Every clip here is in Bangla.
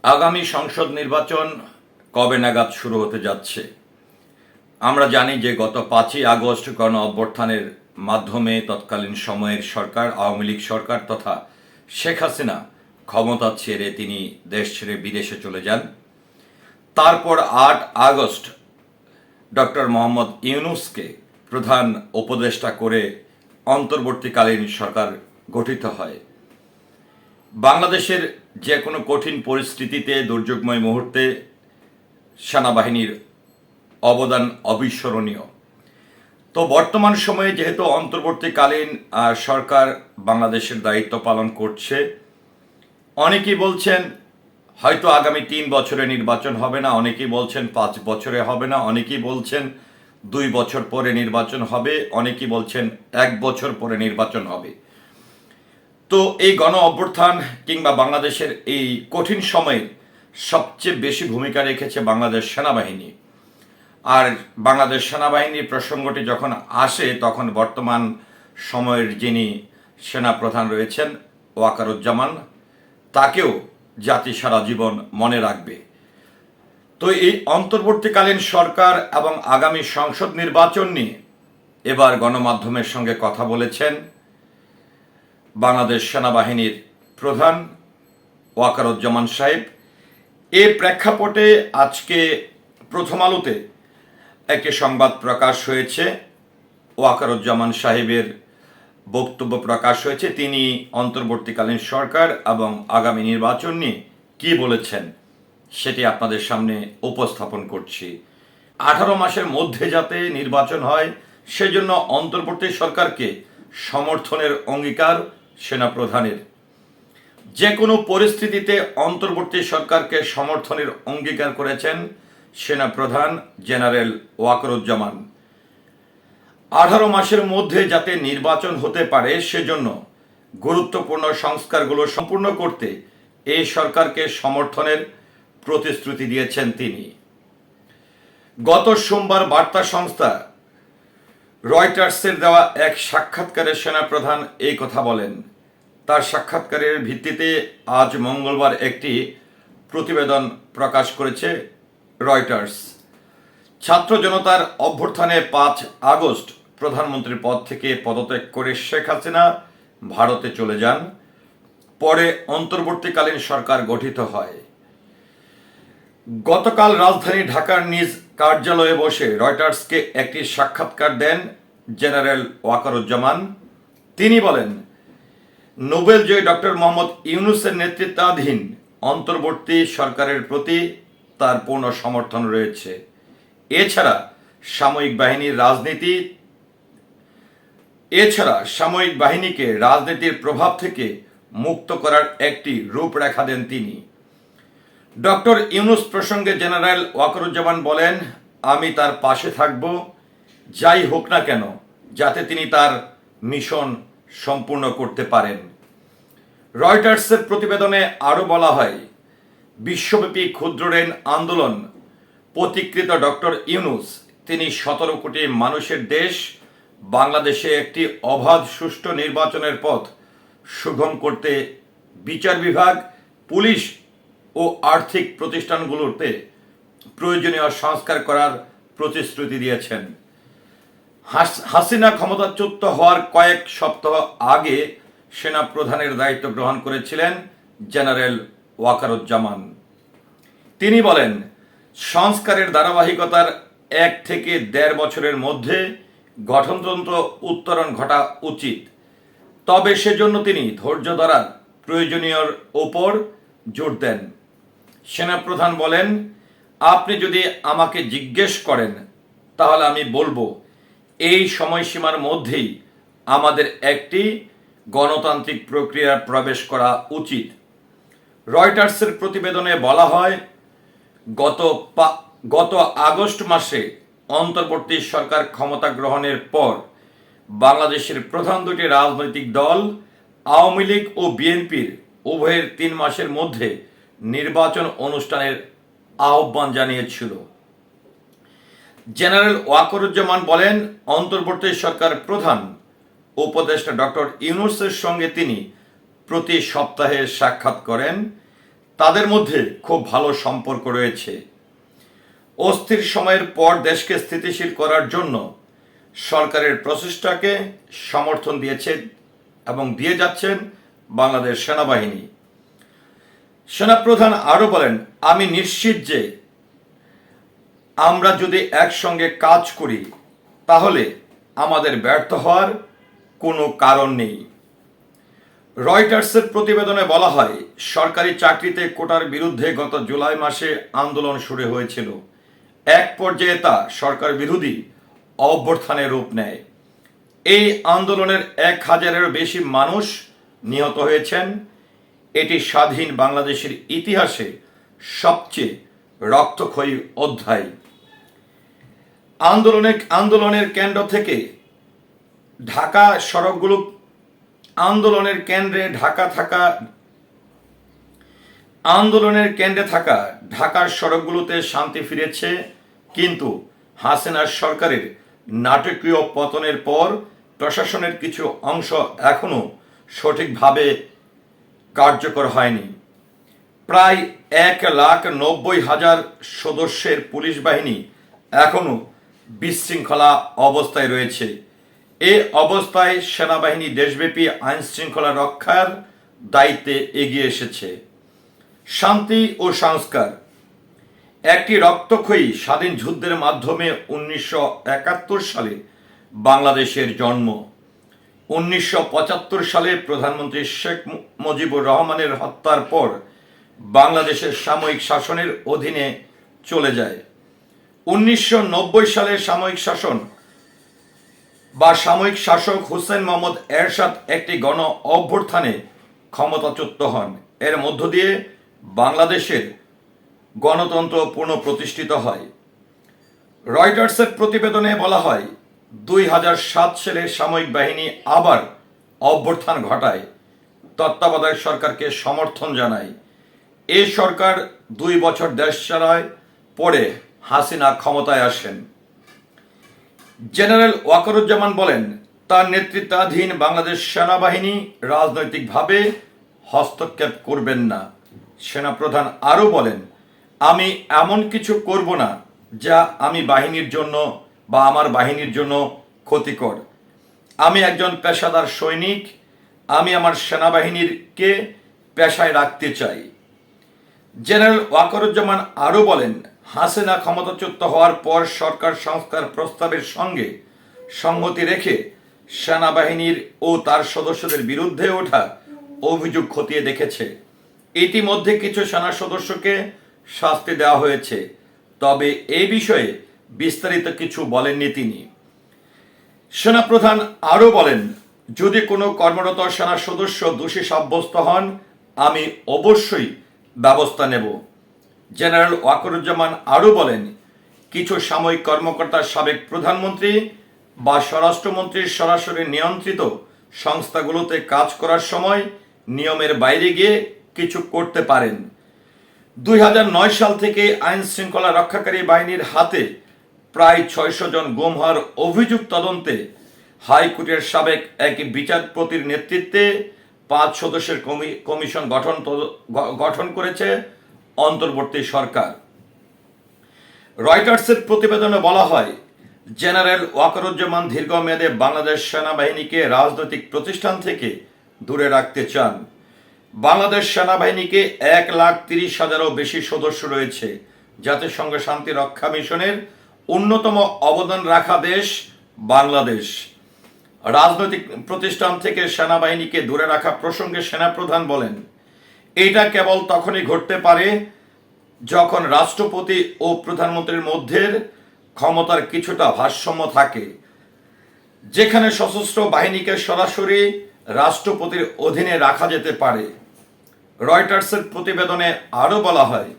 আগামী সংসদ নির্বাচন কবে নাগাদ শুরু হতে যাচ্ছে? আমরা জানি যে গত 5ই আগস্ট গণ অভ্যুত্থানের মাধ্যমে তৎকালীন সময়ের সরকার, আওয়ামী লীগ সরকার তথা শেখ হাসিনা ক্ষমতা ছেড়ে তিনি দেশ ছেড়ে বিদেশে চলে যান। তারপর 8 আগস্ট ডক্টর মোহাম্মদ ইউনূসকে প্রধান উপদেষ্টা করে অন্তর্বর্তীকালীন সরকার গঠিত হয়। বাংলাদেশের যে কোনো কঠিন পরিস্থিতিতে, দুর্যোগময় মুহূর্তে সেনাবাহিনীর অবদান অবিস্মরণীয়। তো বর্তমান সময়ে যেহেতু অন্তর্বর্তীকালীন সরকার বাংলাদেশের দায়িত্ব পালন করছে, অনেকেই বলছেন হয়তো আগামী 3 বছরে নির্বাচন হবে না, অনেকেই বলছেন 5 বছরে হবে না, অনেকেই বলছেন 2 বছর পরে নির্বাচন হবে, অনেকেই বলছেন 1 বছর পরে নির্বাচন হবে। তো এই গণ অভ্যুত্থান কিংবা বাংলাদেশের এই কঠিন সময়ে সবচেয়ে বেশি ভূমিকা রেখেছে বাংলাদেশ সেনাবাহিনী। আর বাংলাদেশ সেনাবাহিনীর প্রসঙ্গটি যখন আসে, তখন বর্তমান সময়ের যিনি সেনাপ্রধান রয়েছেন ওয়াকারুজ্জামান, তাকেও জাতি সারা জীবন মনে রাখবে। তো এই অন্তর্বর্তীকালীন সরকার এবং আগামী সংসদ নির্বাচন নিয়ে এবার গণমাধ্যমের সঙ্গে কথা বলেছেন বাংলাদেশ সেনাবাহিনীর প্রধান ওয়াকারুজ্জামান সাহেব। এর প্রেক্ষাপটে আজকে প্রথম আলোতে একটি সংবাদ প্রকাশ হয়েছে, ওয়াকারুজ্জামান সাহেবের বক্তব্য প্রকাশ হয়েছে। তিনি অন্তর্বর্তীকালীন সরকার এবং আগামী নির্বাচন নিয়ে কী বলেছেন সেটি আপনাদের সামনে উপস্থাপন করছি। 18 মাসের মধ্যে যাতে নির্বাচন হয়, সেজন্য অন্তর্বর্তী সরকারকে সমর্থনের অঙ্গীকার সেনাপ্রধানের। যে কোনো পরিস্থিতিতে অন্তর্বর্তী সরকারকে সমর্থনের অঙ্গীকার করেছেন সেনাপ্রধান জেনারেল ওয়াকারুজ্জামান। 18 মাসের মধ্যে যাতে নির্বাচন হতে পারে, সেজন্য গুরুত্বপূর্ণ সংস্কারগুলো সম্পূর্ণ করতে এই সরকারকে সমর্থনের প্রতিশ্রুতি দিয়েছেন তিনি। গত সোমবার বার্তা সংস্থা রয়টার্সের দেওয়া এক সাক্ষাৎকারে সেনাপ্রধান এই কথা বলেন। তার সাক্ষাৎকারের ভিত্তিতে আজ মঙ্গলবার একটি প্রতিবেদন প্রকাশ করেছে রয়টার্স। ছাত্র জনতার অভ্যুত্থানে 5 আগস্ট প্রধানমন্ত্রীর পদ থেকে পদত্যাগ করে শেখ হাসিনা ভারতে চলে যান। পরে অন্তর্বর্তীকালীন সরকার গঠিত হয়। গতকাল রাজধানী ঢাকার নিজ কার্যালয়ে বসে রয়টার্সকে একটি সাক্ষাৎকার দেন জেনারেল ওয়াকারুজ্জামান। তিনি বলেন, নোবেলজয়ী ডক্টর মোহাম্মদ ইউনূসের নেতৃত্বাধীন অন্তর্বর্তী সরকারের প্রতি তার পূর্ণ সমর্থন রয়েছে। এছাড়া সামরিক বাহিনীকে রাজনীতির প্রভাব থেকে মুক্ত করার একটি রূপরেখা দেন তিনি। ডক্টর ইউনূস প্রসঙ্গে জেনারেল ওয়াকারুজ্জামান বলেন, আমি তার পাশে থাকব, যাই হোক না কেন, যাতে তিনি তার মিশন সম্পূর্ণ করতে পারেন। রয়টার্সের প্রতিবেদনে আরও বলা হয়, বিশ্বব্যাপী ক্ষুদ্র ঋণ আন্দোলন প্রতিকৃত ডক্টর ইউনূস, তিনি 17 কোটি মানুষের দেশ বাংলাদেশে একটি অবাধ সুষ্ঠু নির্বাচনের পথ সুগম করতে বিচার বিভাগ, পুলিশ ও আর্থিক প্রতিষ্ঠানগুলোতে প্রয়োজনীয় সংস্কার করার প্রতিশ্রুতি দিয়েছেন। হাসিনা ক্ষমতাচ্যুত হওয়ার কয়েক সপ্তাহ আগে সেনাপ্রধানের দায়িত্ব গ্রহণ করেছিলেন জেনারেল ওয়াকারুজ্জামান। তিনি বলেন, সংস্কারের ধারাবাহিকতার 1 থেকে 1.5 বছরের মধ্যে গঠনতন্ত্র উত্তরণ ঘটা উচিত। তবে সেজন্য তিনি ধৈর্য ধরার প্রয়োজনীয়র ওপর জোর দেন। সেনাপ্রধান বলেন, আপনি যদি আমাকে জিজ্ঞেস করেন, তাহলে আমি বলবো এই সময়সীমার মধ্যেই আমাদের একটি গণতান্ত্রিক প্রক্রিয়ায় প্রবেশ করা উচিত। রয়টার্সের প্রতিবেদনে বলা হয়, গত আগস্ট মাসে অন্তর্বর্তী সরকার ক্ষমতা গ্রহণের পর বাংলাদেশের প্রধান দুটি রাজনৈতিক দল আওয়ামী লীগ ও বিএনপির উভয়ের 3 মাসের মধ্যে নির্বাচন অনুষ্ঠানের আহ্বান জানিয়েছিল। জেনারেল ওয়াকারুজ্জামান বলেন, অন্তর্বর্তী সরকার প্রধান উপদেষ্টা ডক্টর ইউনূসের সঙ্গে তিনি প্রতি সপ্তাহে সাক্ষাৎ করেন। তাদের মধ্যে খুব ভালো সম্পর্ক রয়েছে। অস্থির সময়ের পর দেশকে স্থিতিশীল করার জন্য সরকারের প্রচেষ্টাকে সমর্থন দিয়েছে এবং দিয়ে যাচ্ছেন বাংলাদেশ সেনাবাহিনী। সেনাপ্রধান আরও বলেন, আমি নিশ্চিত যে আমরা যদি একসঙ্গে কাজ করি তাহলে আমাদের ব্যর্থ হওয়ার কোনো কারণ নেই। রয়টার্সের প্রতিবেদনে বলা হয়, সরকারি চাকরিতে কোটার বিরুদ্ধে গত জুলাই মাসে আন্দোলন শুরু হয়েছিল। এক পর্যায়ে তা সরকার বিরোধী অভ্যুত্থানের রূপ নেয়। এই আন্দোলনের 1000-এরও বেশি মানুষ নিহত হয়েছেন। এটি স্বাধীন বাংলাদেশের ইতিহাসে সবচেয়ে রক্তক্ষয়ী অধ্যায়। আন্দোলনের কেন্দ্র থেকে ঢাকা সড়কগুলো আন্দোলনের কেন্দ্রে থাকা ঢাকার সড়কগুলোতে শান্তি ফিরেছে, কিন্তু হাসিনার সরকারের নাটকীয় পতনের পর প্রশাসনের কিছু অংশ এখনো সঠিকভাবে কার্যকর হয়নি। প্রায় 1,90,000 সদস্যের পুলিশ বাহিনী এখনো বিশৃঙ্খলা অবস্থায় রয়েছে। এ অবস্থায় সেনাবাহিনী দেশব্যাপী আইন শৃঙ্খলা রক্ষার দায়িত্বে এগিয়ে এসেছে। শান্তি ও সংস্কার। একটি রক্তক্ষয়ী স্বাধীন যুদ্ধের মাধ্যমে 1971 সালে বাংলাদেশের জন্ম। 1975 সালে প্রধানমন্ত্রী শেখ মুজিবুর রহমানের হত্যার পর বাংলাদেশের সামরিক শাসনের অধীনে চলে যায়। 1990 সালে সামরিক শাসক হুসেন মোহাম্মদ এরশাদ একটি গণ অভ্যুত্থানে ক্ষমতাচ্যুত হন। এর মধ্য দিয়ে বাংলাদেশের গণতন্ত্র পুনঃপ্রতিষ্ঠিত হয়। রয়টার্সের প্রতিবেদনে বলা হয়, 2007 সালে সামরিক বাহিনী আবার অভ্যুত্থান ঘটায়, তত্ত্বাবধায়ক সরকারকে সমর্থন জানায়। এই সরকার 2 বছর দেশ চালায়, পরে হাসিনা ক্ষমতায় আসেন। জেনারেল ওয়াকারুজ্জামান বলেন, তার নেতৃত্বাধীন বাংলাদেশ সেনাবাহিনী রাজনৈতিকভাবে হস্তক্ষেপ করবেন না। সেনাপ্রধান আরও বলেন, আমি এমন কিছু করব না যা আমার বাহিনীর জন্য ক্ষতিকর। আমি একজন পেশাদার সৈনিক, আমি আমার সেনাবাহিনীকে পেশায় রাখতে চাই। জেনারেল ওয়াকারুজ্জামান আরও বলেন, হাসিনা ক্ষমতাচ্যুত হওয়ার পর সরকার সংস্কার প্রস্তাবের সঙ্গে সংহতি রেখে সেনাবাহিনীর ও তার সদস্যদের বিরুদ্ধে ওঠা অভিযোগ খতিয়ে দেখেছে। ইতিমধ্যে কিছু সেনা সদস্যকে শাস্তি দেওয়া হয়েছে, তবে এই বিষয়ে বিস্তারিত কিছু বলেননি তিনি। সেনাপ্রধান আরও বলেন, যদি কোনো কর্মরত সেনা সদস্য দোষী সাব্যস্ত হন, আমি অবশ্যই ব্যবস্থা নেব। জেনারেল ওয়াকারুজ্জামান আরও বলেন, কিছু সামরিক কর্মকর্তা সাবেক প্রধানমন্ত্রী বা স্বরাষ্ট্রমন্ত্রীর সরাসরি নিয়ন্ত্রিত সংস্থাগুলোতে কাজ করার সময় নিয়মের বাইরে গিয়ে কিছু করতে পারেন। 2009 সাল থেকে আইন শৃঙ্খলা রক্ষাকারী বাহিনীর হাতে প্রায় 600 জন গুম হওয়ার অভিযোগ তদন্তে হাইকোর্টের সাবেক এক বিচারপতির নেতৃত্বে 5 সদস্যের কমিশন গঠন করেছে অন্তর্বর্তী সরকার। রয়টার্সের প্রতিবেদনে বলা হয়, জেনারেল ওয়াকারুজ্জামান দীর্ঘমেয়াদে বাংলাদেশ সেনাবাহিনীকে রাজনৈতিক প্রতিষ্ঠান থেকে দূরে রাখতে চান। বাংলাদেশ সেনাবাহিনীকে 1,30,000-এরও বেশি সদস্য রয়েছে। জাতিসংঘ শান্তি রক্ষা মিশনের অন্যতম অবদান রাখা দেশ বাংলাদেশ। রাজনৈতিক প্রতিষ্ঠান থেকে সেনাবাহিনীকে দূরে রাখা প্রসঙ্গে সেনাপ্রধান বলেন, এটা কেবল তখনই ঘটতে পারে যখন রাষ্ট্রপতি ও প্রধানমন্ত্রীর মধ্যে ক্ষমতার কিছুটা ভারসাম্য থাকে, যেখানে সশস্ত্র বাহিনীকে সরাসরি রাষ্ট্রপতির অধীনে রাখা যেতে পারে। রয়টার্সের প্রতিবেদনে আরও বলা হয়,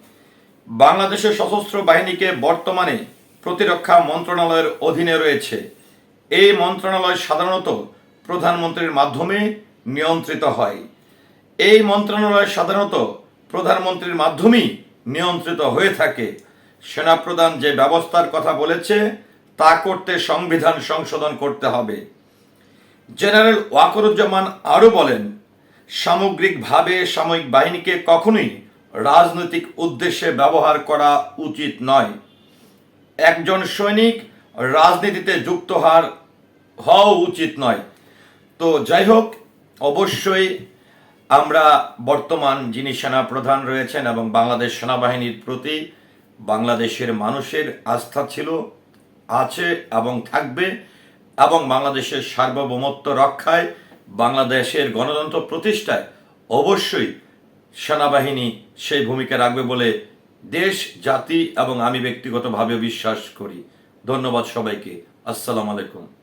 বাংলাদেশের সশস্ত্র বাহিনীকে বর্তমানে প্রতিরক্ষা মন্ত্রণালয়ের অধীনে রয়েছে। এই মন্ত্রণালয় সাধারণত প্রধানমন্ত্রীর মাধ্যমে নিয়ন্ত্রিত হয়। এই মন্ত্রণালয় সাধারণত প্রধানমন্ত্রীর মাধ্যমেই নিয়ন্ত্রিত হয়ে থাকে। সেনাপ্রধান যে ব্যবস্থার কথা বলেছে তা করতে সংবিধান সংশোধন করতে হবে। জেনারেল ওয়াকারুজ্জামান আরও বলেন, সামগ্রিকভাবে সামরিক বাহিনীকে কখনোই রাজনৈতিক উদ্দেশ্যে ব্যবহার করা উচিত নয়। একজন সৈনিক রাজনীতিতে যুক্ত হওয়া উচিত নয়। তো যাই হোক, অবশ্যই আমরা বর্তমান যিনি সেনাপ্রধান রয়েছেন এবং বাংলাদেশ সেনাবাহিনীর প্রতি বাংলাদেশের মানুষের আস্থা ছিল, আছে এবং থাকবে, এবং বাংলাদেশের সার্বভৌমত্ব রক্ষায়, বাংলাদেশের গণতন্ত্র প্রতিষ্ঠায় অবশ্যই সেনাবাহিনী সেই ভূমিকা রাখবে বলে দেশ, জাতি এবং আমি ব্যক্তিগতভাবে বিশ্বাস করি। ধন্যবাদ সবাইকে। আসসালামু আলাইকুম।